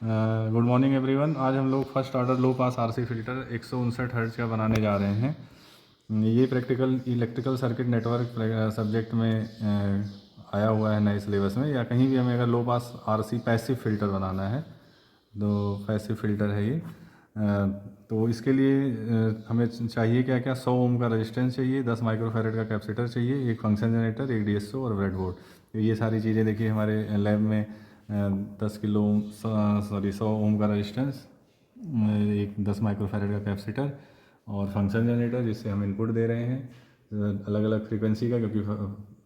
Good morning everyone. आज हम लोग फर्स्ट ऑर्डर लो पास आरसी फ़िल्टर 159 हर्ट्ज का बनाने जा रहे हैं। ये practical electrical circuit network subject में आया हुआ है नए सिलेबस में, या कहीं भी हमें अगर लो पास आरसी पैसिव फ़िल्टर बनाना है तो पैसिव फ़िल्टर है ये। तो इसके लिए हमें चाहिए क्या क्या, 100 ओम का रेजिस्टेंस चाहिए, 10 माइक्रोफैरड का कैपेसिटर चाहिए, एक फंक्शन जनरेटर, एक डीएसओ और ब्रेडबोर्ड। तो ये सारी चीज़ें देखिए हमारे लैब में 10 किलो सॉरी 100 ओम का रेजिस्टेंस, एक 10 माइक्रोफैरड का कैपेसिटर और फंक्शन जनरेटर जिससे हम इनपुट दे रहे हैं अलग अलग फ्रीक्वेंसी का, क्योंकि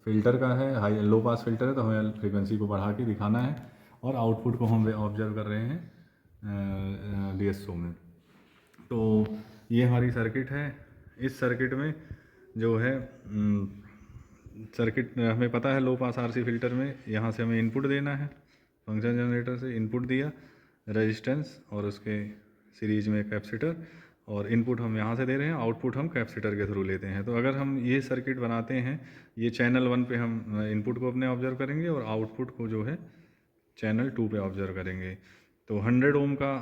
फ़िल्टर का है हाई लो पास फ़िल्टर है तो हमें फ्रीक्वेंसी को बढ़ा के दिखाना है। और आउटपुट को हम ऑब्जर्व कर रहे हैं डीएसओ में। तो ये हमारी सर्किट है। इस सर्किट में जो है सर्किट हमें पता है लो पास आरसी फ़िल्टर में यहाँ से हमें इनपुट देना है, फंक्शन जनरेटर से इनपुट दिया, रेजिस्टेंस और उसके सीरीज में कैपेसिटर, और इनपुट हम यहाँ से दे रहे हैं, आउटपुट हम कैपेसिटर के थ्रू लेते हैं। तो अगर हम ये सर्किट बनाते हैं, ये चैनल 1 पे हम इनपुट को अपने ऑब्जर्व करेंगे और आउटपुट को जो है चैनल 2 पे ऑब्जर्व करेंगे। तो 100 ओम का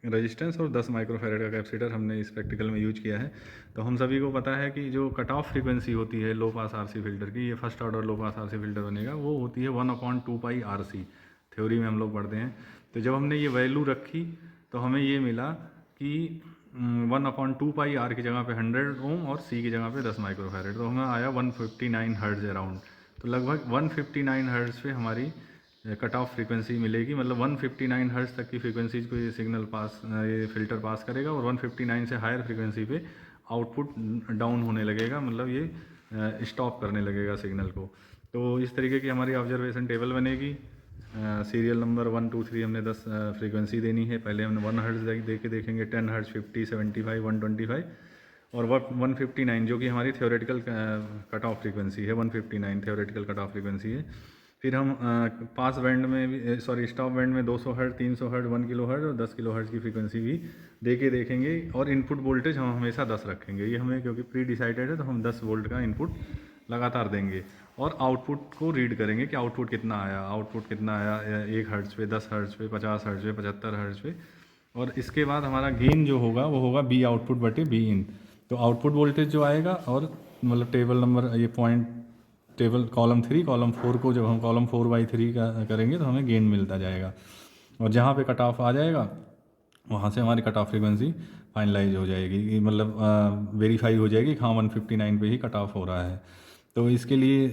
रेजिस्टेंस और 10 माइक्रोफैरड का कैपेसिटर हमने इस प्रैक्टिकल में यूज किया है। तो हम सभी को पता है कि जो कट ऑफ फ्रीक्वेंसी होती है लो पास आरसी फ़िल्टर की, ये फर्स्ट ऑर्डर लो पास आरसी फ़िल्टर बनेगा, वो होती है 1/2 पाई आरसी। थ्योरी में हम लोग पढ़ते हैं। तो जब हमने ये वैल्यू रखी तो हमें ये मिला कि 1/2 पाई आर की जगह पे 100 ओम और सी की जगह पे 10 माइक्रोफैरड, तो हमें आया 159 हर्ट्ज अराउंड। तो लगभग 159 हर्ट्ज पे हमारी कट ऑफ फ्रीक्वेंसी मिलेगी, मतलब 159 हर्ट्ज तक की फ्रीक्वेंसीज को ये सिग्नल पास, ये फ़िल्टर पास करेगा, और 159 से हायर फ्रीक्वेंसी पे आउटपुट डाउन होने लगेगा, मतलब ये स्टॉप करने लगेगा सिग्नल को। तो इस तरीके की हमारी ऑब्जर्वेशन टेबल बनेगी। सीरियल नंबर 1 2 3 हमने 10 फ्रीक्वेंसी देनी है। पहले हमने 1 हर्ट्ज दे के देखेंगे, 10 हर्ट्ज, 50, 75, 125 और 159 जो कि हमारी थ्योरेटिकल कट ऑफ फ्रीक्वेंसी है। 159 थ्योरेटिकल कट ऑफ फ्रीक्वेंसी है। फिर हम पास बैंड में भी सॉरी स्टॉप बैंड में 200 हर्ट्ज, 300 हर्ट्ज, 1 किलो हर्ट्ज और 10 किलो हर्ट्ज की फ्रीक्वेंसी भी दे के देखेंगे। और इनपुट वोल्टेज हम हमेशा 10 रखेंगे, ये हमें क्योंकि प्री डिसाइडेड है तो हम 10 वोल्ट का इनपुट लगातार देंगे। और आउटपुट को रीड करेंगे कि आउटपुट कितना आया, आउटपुट कितना आया 1 हर्ट्ज पे, 10 हर्ट्ज पे, 50 हर्ट्ज पे, 75 हर्ट्ज पे। और इसके बाद हमारा गेन जो होगा वो होगा बी आउटपुट बटे बी इन। तो आउटपुट वोल्टेज जो आएगा, और मतलब टेबल नंबर ये पॉइंट टेबल कॉलम 3 कॉलम 4 को जब हम कॉलम 4/3 का करेंगे तो हमें गेन मिलता जाएगा। और जहाँ पे कट ऑफ आ जाएगा वहाँ से हमारी कट ऑफ फ्रीक्वेंसी फाइनलाइज हो जाएगी, मतलब वेरीफाई हो जाएगी कि हाँ 159 पे ही कट ऑफ हो रहा है। तो इसके लिए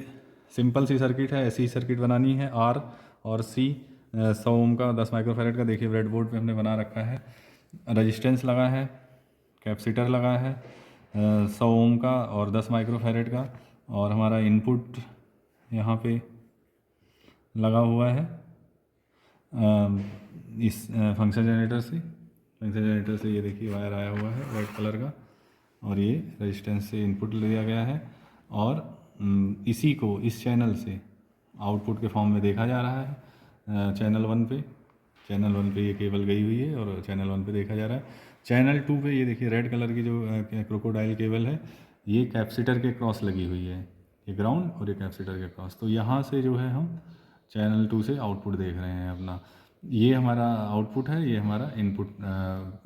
सिंपल सी सर्किट है, ऐसी सर्किट बनानी है। आर और सी 100 ओम का 10 माइक्रोफैरड का, देखिए ब्रेडबोर्ड पे हमने बना रखा है। रजिस्टेंस लगा है, कैपेसिटर लगा है 100 ओम का और 10 माइक्रोफैरड का, और हमारा इनपुट यहाँ पे लगा हुआ है इस फंक्शन जनरेटर से ये देखिए वायर आया हुआ है रेड कलर का, और ये रेजिस्टेंस से इनपुट लिया गया है। और इसी को इस चैनल से आउटपुट के फॉर्म में देखा जा रहा है चैनल वन पे ये केबल गई हुई है और चैनल 1 पे देखा जा रहा है। चैनल 2 पे ये देखिए रेड कलर की जो क्रोकोडाइल केबल है, ये कैपेसिटर के क्रॉस लगी हुई है, ये ग्राउंड और ये कैपेसिटर के क्रॉस। तो यहाँ से जो है हम चैनल 2 से आउटपुट देख रहे हैं अपना। ये हमारा आउटपुट है, ये हमारा इनपुट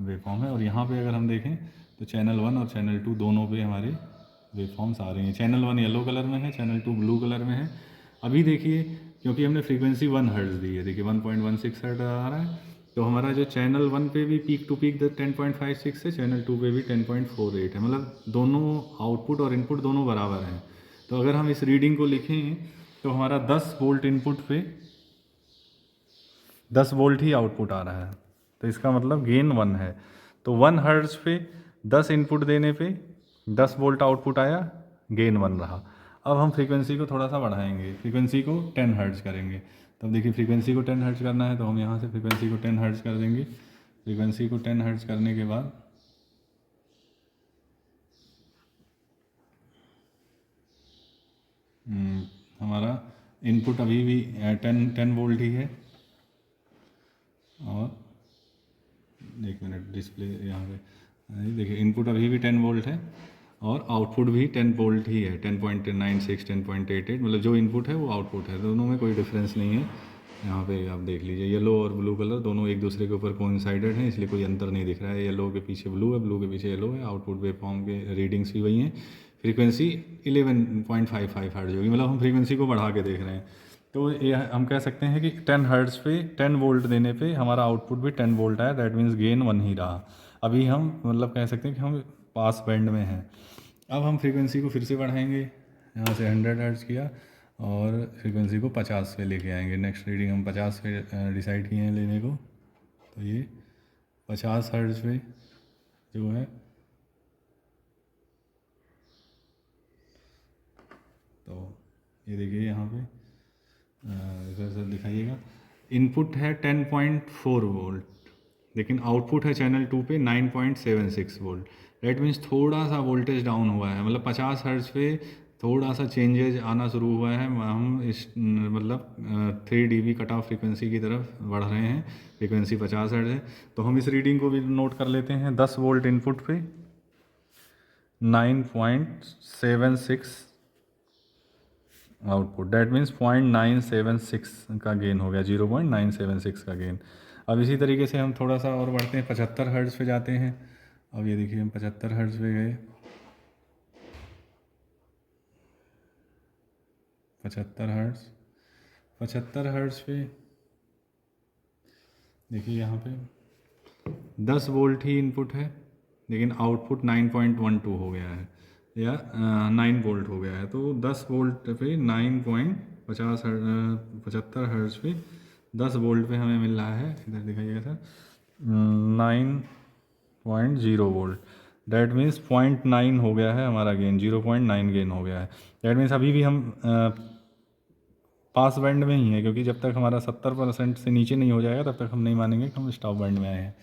वेवफॉर्म है। और यहाँ पे अगर हम देखें तो चैनल 1 और चैनल 2 दोनों पे हमारे वेवफॉर्म्स आ रही हैं। चैनल 1 येलो कलर में है, चैनल 2 ब्लू कलर में है। अभी देखिए क्योंकि हमने फ्रीक्वेंसी 1 हर्ट्ज दी है, देखिए 1.16 हर्ट्ज आ रहा है, तो हमारा जो चैनल 1 पे भी पीक टू पीक 10.56 है, चैनल 2 पे भी 10.48 है, मतलब दोनों आउटपुट और इनपुट दोनों बराबर हैं। तो अगर हम इस रीडिंग को लिखें तो हमारा 10 वोल्ट इनपुट पे 10 वोल्ट ही आउटपुट आ रहा है, तो इसका मतलब गेन 1 है। तो 1 हर्ट्ज पे 10 इनपुट देने पे 10 वोल्ट आउटपुट आया, गेन 1 रहा। अब हम फ्रीक्वेंसी को थोड़ा सा बढ़ाएंगे, फ्रीक्वेंसी को 10 हर्ट्ज करेंगे। तब देखिए फ्रीक्वेंसी को 10 हर्ट्ज करना है तो हम यहाँ से फ्रीक्वेंसी को 10 हर्ट्ज कर देंगे। फ्रीक्वेंसी को 10 हर्ट्ज करने के बाद हमारा इनपुट अभी भी 10 वोल्ट ही है। और एक मिनट, डिस्प्ले यहाँ पे देखिए इनपुट अभी भी 10 वोल्ट है और आउटपुट भी 10 वोल्ट ही है, 10.96, 10.88, मतलब जो इनपुट है वो आउटपुट है, दोनों में कोई डिफरेंस नहीं है। यहाँ पे आप देख लीजिए येलो और ब्लू कलर दोनों एक दूसरे के ऊपर कोइंसाइडेड हैं, इसलिए कोई अंतर नहीं दिख रहा है। येलो के पीछे ब्लू है, ब्लू के पीछे येलो है। आउटपुट वेव फॉर्म के रीडिंग्स भी वही हैं। फ्रीक्वेंसी 11.55 हर्ट्ज होगी, मतलब हम फ्रीक्वेंसी को बढ़ा के देख रहे हैं। तो ये हम कह सकते हैं कि 10 हर्ट्ज पे 10 वोल्ट देने पे हमारा आउटपुट भी 10 वोल्ट आया, दैट मीन्स गेन 1 ही रहा। अभी हम मतलब कह सकते हैं कि हम पास बैंड में हैं। अब हम फ्रीक्वेंसी को फिर से बढ़ाएंगे, यहाँ से 100 हर्ट्ज किया और फ्रीक्वेंसी को 50 पे लेके आएंगे। नेक्स्ट रीडिंग हम 50 पे डिसाइड किए हैं लेने को, तो ये 50 हर्ट्ज पे जो है, तो ये देखिए यहाँ पे इधर से दिखाइएगा। इनपुट है 10.4 वोल्ट, लेकिन आउटपुट है चैनल 2 पे 9.76 वोल्ट। डेट मीन्स थोड़ा सा वोल्टेज डाउन हुआ है, मतलब 50 हर्ट्ज पे थोड़ा सा चेंजेज आना शुरू हुआ है। हम इस मतलब 3 dB कट ऑफ फ्रीक्वेंसी की तरफ बढ़ रहे हैं। फ्रीक्वेंसी 50 हर्ट्ज है, तो हम इस रीडिंग को भी नोट कर लेते हैं। 10 वोल्ट इनपुट पे 9.76 आउटपुट, डैट मीन्स 0.976 का गेन हो गया, 0.976 का गेन। अब इसी तरीके से हम थोड़ा सा और बढ़ते हैं, 75 हर्ट्ज पे जाते हैं। अब ये देखिए हम 75 हर्ट्ज पे गए, 75 हर्ट्ज पे देखिए यहाँ पे 10 वोल्ट ही इनपुट है, लेकिन आउटपुट 9.12 हो गया है या 9 वोल्ट हो गया है। तो 10 वोल्ट पे 75 हर्ट्ज पे 10 वोल्ट पे हमें मिल रहा है, इधर दिखाइएगा सर, 9.0 वोल्ट। डैट मीन्स 0.9 हो गया है हमारा गेन, 0.9 गेन हो गया है। डैट मीन्स अभी भी हम पास बैंड में ही है, क्योंकि जब तक हमारा 70% से नीचे नहीं हो जाएगा तब तक हम नहीं मानेंगे कि हम स्टॉप बैंड में आए हैं।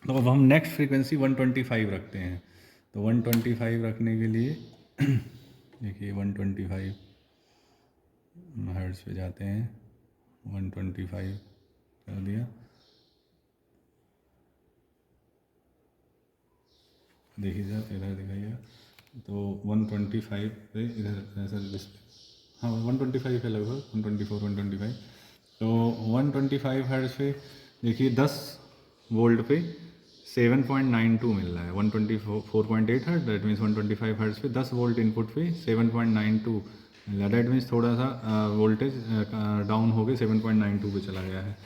तो अब हम नेक्स्ट फ्रीक्वेंसी 125 रखते हैं। तो 125 रखने के लिए देखिए 125 हर्ट्ज पे जाते हैं, 125 कर दिया। देखिए सर इधर दिखाइएगा, तो 125 पे इधर सर डिस्प्ले, हाँ 125 है लगभग, 124 125। तो 125 हर्ट्ज पे देखिए 10 वोल्ट पे 7.92 मिल रहा है। 124.8 हर्ट्ज, दैट मीन्स 125 हर्ट्ज पे 10 वोल्ट इनपुट पे 7.92 मिल रहा है। दैट मीन्स थोड़ा सा वोल्टेज डाउन हो के 7.92 पे चला गया है।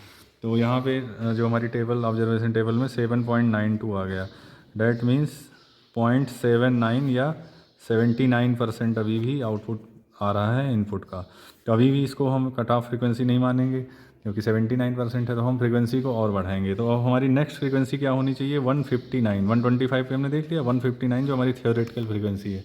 तो यहाँ पे जो हमारी टेबल ऑब्जर्वेशन टेबल में 7.92 आ गया, डैट मीन्स 0.79 या 79% अभी भी आउटपुट आ रहा है इनपुट का। तो अभी भी इसको हम कट ऑफ फ्रीक्वेंसी नहीं मानेंगे, क्योंकि 79% है, तो हम फ्रीक्वेंसी को और बढ़ाएंगे। तो अब हमारी नेक्स्ट फ्रीक्वेंसी क्या होनी चाहिए, 159। 125 पे हमने देख लिया, 159 जो हमारी थियोरेटिकल फ्रीक्वेंसी है।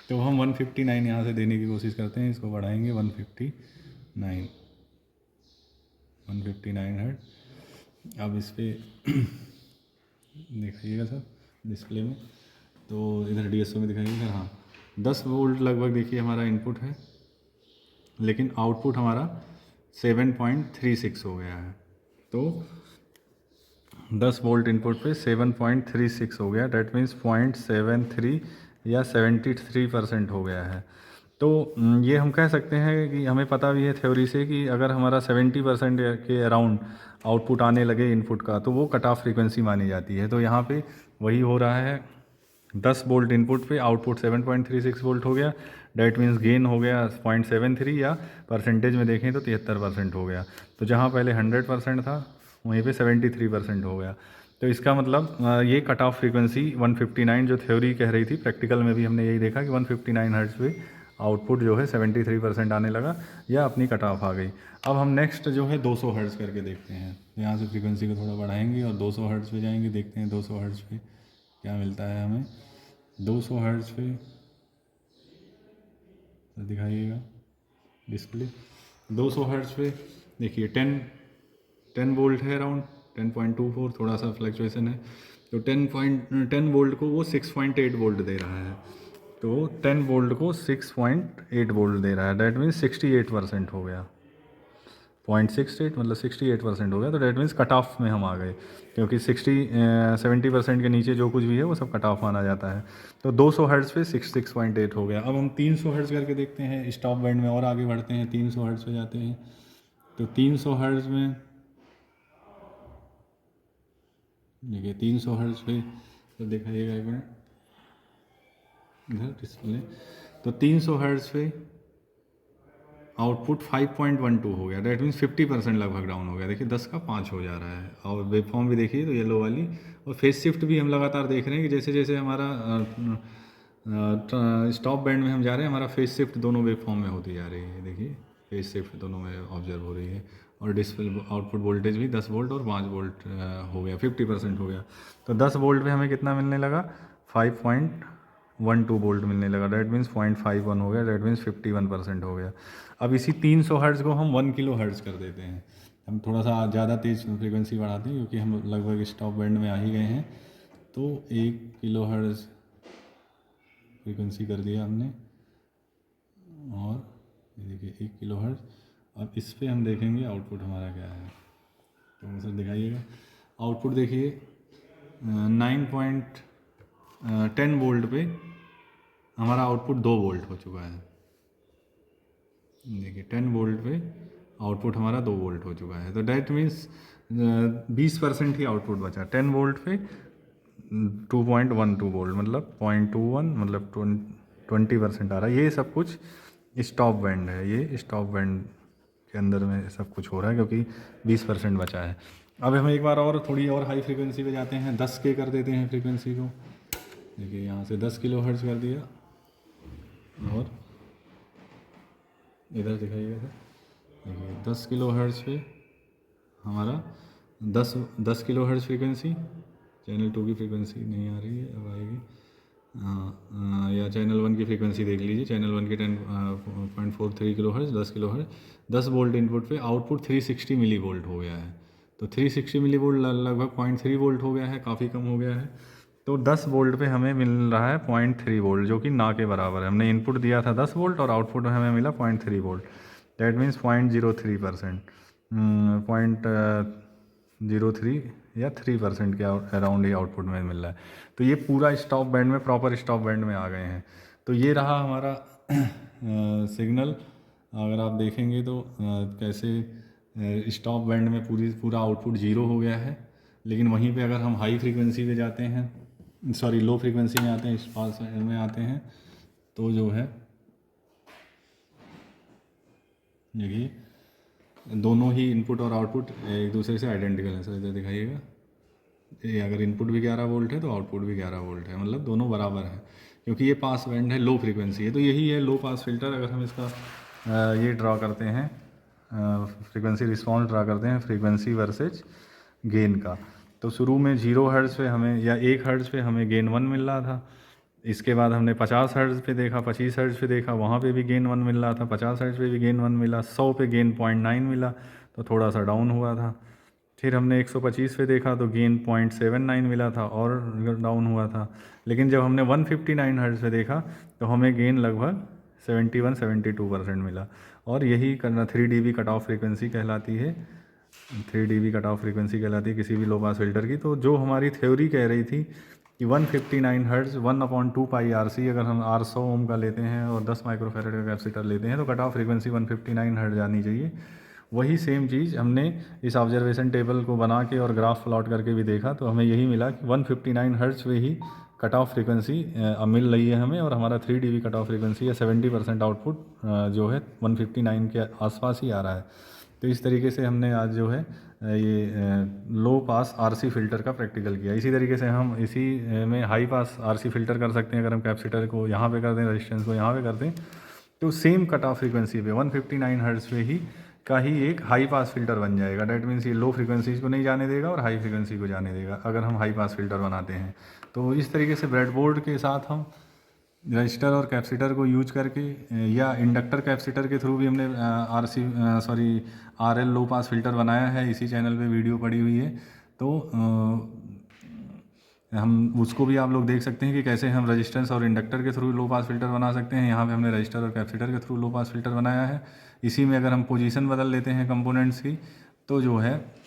तो हम 159 यहाँ से देने की कोशिश करते हैं, इसको बढ़ाएंगे 159 हर्ट्ज। अब इस पर देखिएगा सर डिस्प्ले में, तो इधर DSO में दिखाइएगा सर, हाँ 10 वोल्ट लगभग देखिए हमारा इनपुट है, लेकिन आउटपुट हमारा 7.36 हो गया है। तो 10 वोल्ट इनपुट पे 7.36 हो गया, डैट मीन्स 0.73 या 73% हो गया है। तो ये हम कह सकते हैं कि हमें पता भी है थ्योरी से कि अगर हमारा 70% के अराउंड आउटपुट आने लगे इनपुट का, तो वो कट ऑफ फ्रीक्वेंसी मानी जाती है। तो यहाँ पे वही हो रहा है, 10 वोल्ट इनपुट पे आउटपुट 7.36 वोल्ट हो गया, डैट मीन्स गेन हो गया 0.73 या परसेंटेज में देखें तो 73% हो गया। तो जहाँ पहले 100% था वहीं पे 73% हो गया। तो इसका मतलब ये कट ऑफ फ्रीक्वेंसी 159 जो थ्योरी कह रही थी, प्रैक्टिकल में भी हमने यही देखा कि 159 हर्ट्ज पे आउटपुट जो है 73% आने लगा या अपनी कट ऑफ आ गई। अब हम नेक्स्ट जो है 200 हर्ट्ज करके देखते हैं। यहाँ से फ्रीक्वेंसी को थोड़ा बढ़ाएंगे और 200 हर्ट्ज पे जाएंगे, देखते हैं 200 हर्ट्ज पे क्या मिलता है हमें। 200 हर्ट्ज पे तो दिखाइएगा डिस्प्ले, 200 हर्ट्ज पे देखिए 10 वोल्ट है अराउंड 10.24, थोड़ा सा फ्लक्चुएसन है। तो 10 वोल्ट को वो 6.8 वोल्ट दे रहा है, तो 10 वोल्ट को 6.8 वोल्ट दे रहा है, डैट मीन्स 68% हो गया। 0.68 मतलब 68% हो गया, तो डैट मीन्स कट ऑफ में हम आ गए, क्योंकि 70% के नीचे जो कुछ भी है वो सब कट ऑफ माना जाता है। तो 200 हर्ट्ज पे 6.8 हो गया। अब हम 300 हर्ट्ज करके देखते हैं, स्टॉप बैंड में और आगे बढ़ते हैं, 300 हर्ट्ज पे जाते हैं। तो 300 हर्ट्ज़ में देखिए 300 हर्ट्ज़ पे तो दिखाइएगा एक मिनट इधर डिस्प्ले। तो 300 हर्ट्ज़ पे आउटपुट 5.12 हो गया, डेट मीन्स 50% लगभग डाउन हो गया। देखिए 10 का 5 हो जा रहा है। और वेव फॉर्म भी देखिए तो येलो वाली, और फेस शिफ्ट भी हम लगातार देख रहे हैं कि जैसे जैसे हमारा स्टॉप बैंड में हम जा रहे हैं, हमारा फेस शिफ्ट दोनों वेव फॉर्म में होती जा रही है। देखिए फेस शिफ्ट दोनों में ऑब्जर्व हो रही है। और डिस्प्ले आउटपुट वोल्टेज भी 10 वोल्ट और 5 वोल्ट हो गया, 50% हो गया। तो 10 वोल्ट पे हमें कितना मिलने लगा, 5.12 वोल्ट मिलने लगा, डेट मीन्स 0.51 हो गया, डेट मीन्स 51% हो गया। अब इसी 300 हर्ट्ज़ को हम 1 किलो हर्ट्ज़ कर देते हैं। हम थोड़ा सा ज़्यादा तेज़ फ्रीक्वेंसी बढ़ाते हैं क्योंकि हम लगभग स्टॉप बैंड में आ ही गए हैं। तो 1 किलो हर्ट्ज़ फ्रीक्वेंसी कर दिया हमने, और ये देखिए 1 किलो हर्ट्ज़। अब इस पे हम देखेंगे आउटपुट हमारा क्या है। तो सर दिखाइएगा आउटपुट। देखिए 9.10 वोल्ट पे हमारा आउटपुट 2 वोल्ट हो चुका है। देखिए 10 वोल्ट पे आउटपुट हमारा 2 वोल्ट हो चुका है। तो डैट मीन्स 20% ही आउटपुट बचा। 10 वोल्ट पे 2.12 वोल्ट मतलब 0.21 मतलब 20% आ रहा है। ये सब कुछ स्टॉप बैंड है, ये स्टॉप बैंड के अंदर में सब कुछ हो रहा है क्योंकि 20% बचा है। अब हम एक बार और थोड़ी और हाई फ्रीक्वेंसी पे जाते हैं, 10 के कर देते हैं फ्रीक्वेंसी को। देखिए यहाँ से 10 किलो हर्ट्ज़ कर दिया, और इधर दिखाइएगा सर। देखिए 10 किलो हर्ट्ज़ पे हमारा 10 किलो हर्ट्ज़ फ्रीक्वेंसी, चैनल 2 की फ्रीक्वेंसी नहीं आ रही है, अब आएगी। या चैनल 1 की फ्रीक्वेंसी देख लीजिए, चैनल 1 की 10.43 kilo hertz, 10 kilo hertz, 10 volt input पे आउटपुट 360 मिली वोल्ट हो गया है। तो 360 मिली वोल्ट लगभग 0.3 वोल्ट हो गया है, काफ़ी कम हो गया है। तो 10 वोल्ट पे हमें मिल रहा है 0.3 वोल्ट, जो कि ना के बराबर है। हमने इनपुट दिया था 10 वोल्ट और आउटपुट में हमें मिला 0.3 वोल्ट, दैट मीन्स 0.03%, 0.03 या 3% के अराउंड ही आउटपुट में मिल रहा है। तो ये पूरा स्टॉप बैंड में, प्रॉपर स्टॉप बैंड में आ गए हैं। तो ये रहा हमारा सिग्नल। अगर आप देखेंगे तो कैसे स्टॉप बैंड में पूरा आउटपुट ज़ीरो हो गया है। लेकिन वहीं पे अगर हम हाई फ्रीक्वेंसी पे जाते हैं, सॉरी लो फ्रीक्वेंसी में आते हैं, इस पास में आते हैं, तो जो है देखिए दोनों ही इनपुट और आउटपुट एक दूसरे से आइडेंटिकल है। सर इधर दिखाइएगा, ये अगर इनपुट भी 11 वोल्ट है तो आउटपुट भी 11 वोल्ट है, मतलब दोनों बराबर है क्योंकि ये पास बैंड है, लो फ्रीक्वेंसी है। तो यही है लो पास फिल्टर। अगर हम इसका ये ड्रा करते हैं, फ्रीक्वेंसी रिस्पॉन्स ड्रा करते हैं फ्रीक्वेंसी वर्सेज गेन का, तो शुरू में 0 हर्ट्ज़ पे हमें या 1 हर्ट्ज़ पे हमें गेन 1 मिल रहा था। इसके बाद हमने 50 हर्ट्ज़ पे देखा, 25 हर्ट्ज़ पे देखा, वहाँ पे भी गेन 1 मिल रहा था। 50 हर्ट्ज़ पे भी गेन 1 मिला, 100 पे गेन 0.9 मिला, तो थोड़ा सा डाउन हुआ था। फिर हमने 125 पे देखा तो गेन 0.79 मिला था और डाउन हुआ था। लेकिन जब हमने 159 हर्ट्ज़ पे देखा तो हमें गेन लगभग 71-72% मिला। और यही करना 3 dB कट ऑफ फ्रीक्वेंसी कहलाती है, 3 dB कट ऑफ फ्रीक्वेंसी कहलाती है किसी भी लो पास फिल्टर की। तो जो हमारी थ्योरी कह रही थी कि 159 हर्ट्ज़ 1/2 पाई RC, अगर हम R 100 ओम का लेते हैं और 10 माइक्रोफैरड का कैपेसिटर लेते हैं तो कट ऑफ फ्रीक्वेंसी 159 हर्ट्ज़ आनी चाहिए। वही सेम चीज़ हमने इस ऑब्जर्वेशन टेबल को बना के और ग्राफ प्लॉट करके भी देखा, तो हमें यही मिला कि 159 हर्ट्ज़ पे ही कट ऑफ फ्रीक्वेंसी मिल रही है हमें, और हमारा 3 dB कट ऑफ फ्रीक्वेंसी या 70% आउटपुट जो है 159 के आसपास ही आ रहा है। तो इस तरीके से हमने आज जो है ये लो पास RC फ़िल्टर का प्रैक्टिकल किया। इसी तरीके से हम इसी में हाई पास RC फ़िल्टर कर सकते हैं। अगर हम कैपेसिटर को यहाँ पे कर दें, रेजिस्टेंस को यहाँ पे कर दें, तो सेम कट ऑफ फ्रीक्वेंसी पे 159 हर्ट्ज़ पे ही का ही एक हाई पास फिल्टर बन जाएगा। डैट मीन्स ये लो फ्रीक्वेंसीज को नहीं जाने देगा और हाई फ्रीक्वेंसी को जाने देगा अगर हम हाई पास फिल्टर बनाते हैं। तो इस तरीके से ब्रेडबोर्ड के साथ हम रजिस्टर और कैपेसिटर को यूज करके या इंडक्टर कैपेसिटर के थ्रू भी हमने RL लो पास फिल्टर बनाया है। इसी चैनल पे वीडियो पड़ी हुई है, तो हम उसको भी आप लोग देख सकते हैं कि कैसे हम रेजिस्टेंस और इंडक्टर के थ्रू लो पास फिल्टर बना सकते हैं। यहाँ पे हमने रजिस्टर और कैपेसिटर के थ्रू लो पास फिल्टर बनाया है। इसी में अगर हम पोजीशन बदल लेते हैं कंपोनेंट्स की, तो जो है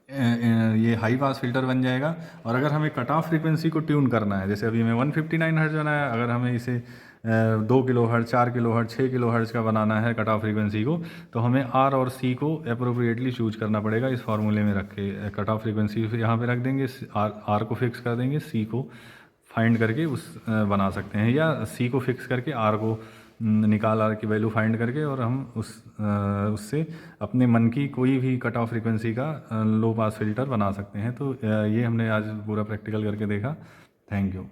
ये हाई पास फिल्टर बन जाएगा। और अगर हमें कट ऑफ फ्रीक्वेंसी को ट्यून करना है, जैसे अभी हमें 159 हर्ट्ज़ बनाया, अगर हमें इसे 2 किलोहर्ट्ज़, 4 किलोहर्ट्ज़, 6 किलोहर्ट्ज़ का बनाना है कट ऑफ फ्रीक्वेंसी को, तो हमें आर और सी को अप्रोप्रिएटली चूज करना पड़ेगा इस फार्मूले में रख के। कट ऑफ फ्रीक्वेंसी यहाँ पे रख देंगे, आर को फिक्स कर देंगे, सी को फाइंड करके उस बना सकते हैं, या सी को फिक्स करके आर को निकाल, आर की वैल्यू फाइंड करके, और हम उससे अपने मन की कोई भी कट ऑफ फ्रीक्वेंसी का लो पास फिल्टर बना सकते हैं। तो ये हमने आज पूरा प्रैक्टिकल करके देखा। Thank you.